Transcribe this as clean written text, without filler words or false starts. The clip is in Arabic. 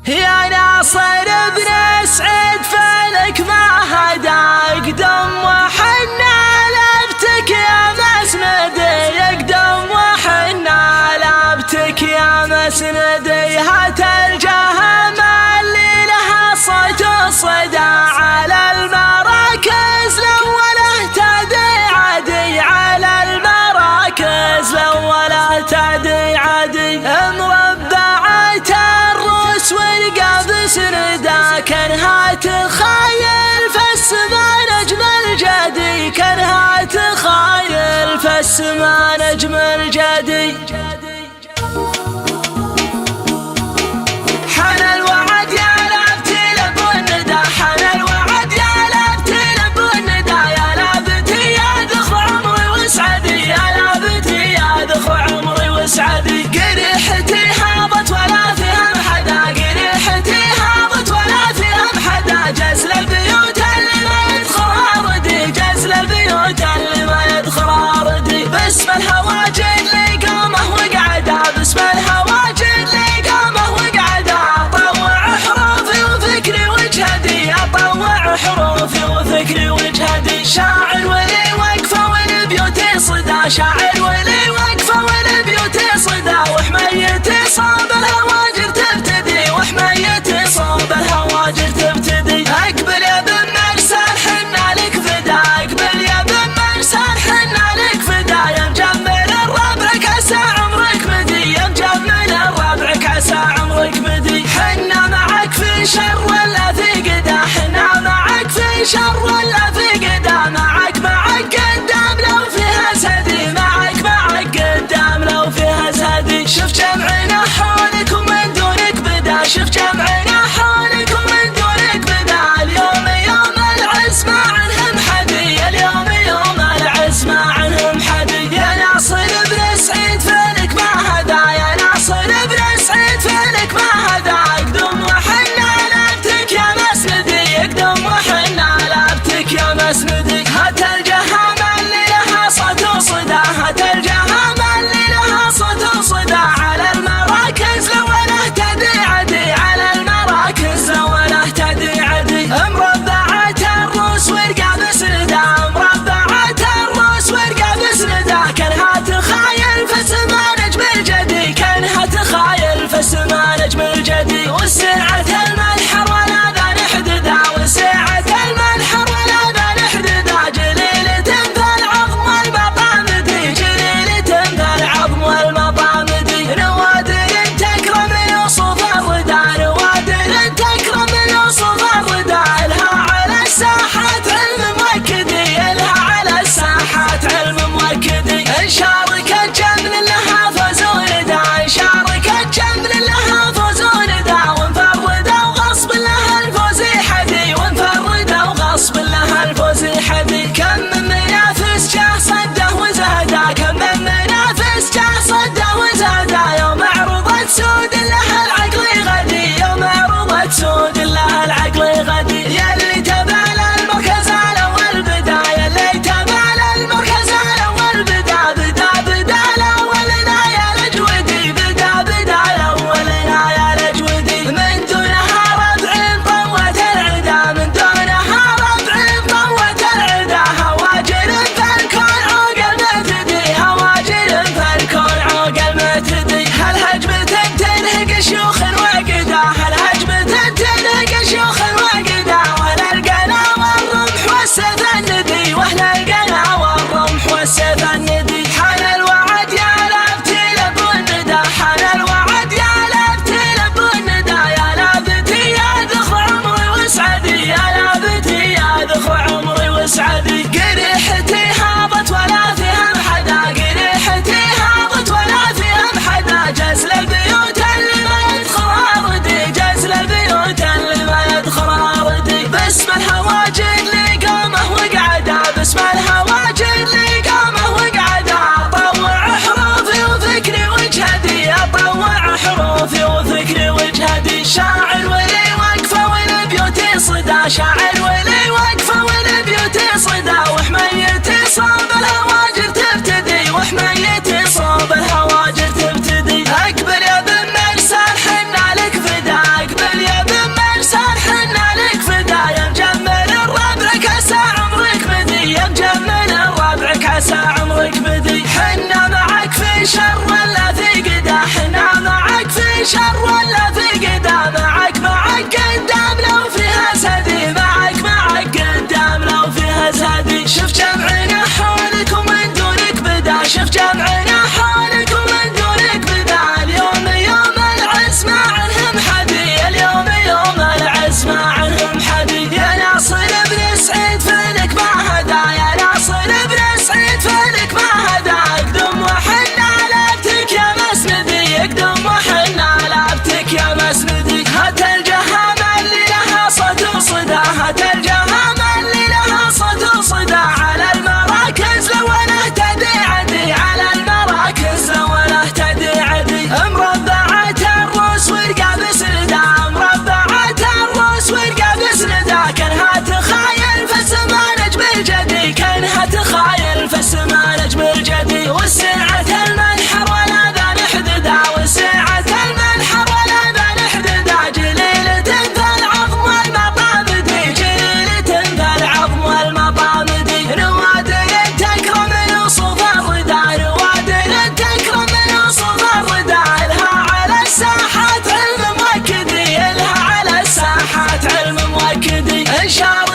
يا ناصر بن سعيد فلك ما هدى يقدم وحنا لابتك يا مسندي، يقدم وحنا لابتك يا مسندي. هات الجهم اللي لها صوت الصدى على المراكز الأولى اهتدي عدي، على المراكز الأولى اهتدي عدي. مربعة الروس ورقاب سندا كانها تخايل في السما نجم الجدي، كانها تخايل في السما نجم الجدي. حان الوعد يا لابتي لب الندى، حان الوعد يا لابتي لب الندى، يا لابتي يا ذخر عمري وسعدي، يا لابتي يا ذخر عمري وسعدي. قريحتي هابط ولا فيها محدا، قريحتي هابط ولا فيها محدا، جزل البيوت اللي ما يدخلها ردي، جزل البيوت اللي ما يدخلها ردي. باسم الهواجر اللي قامه وقعد الشاب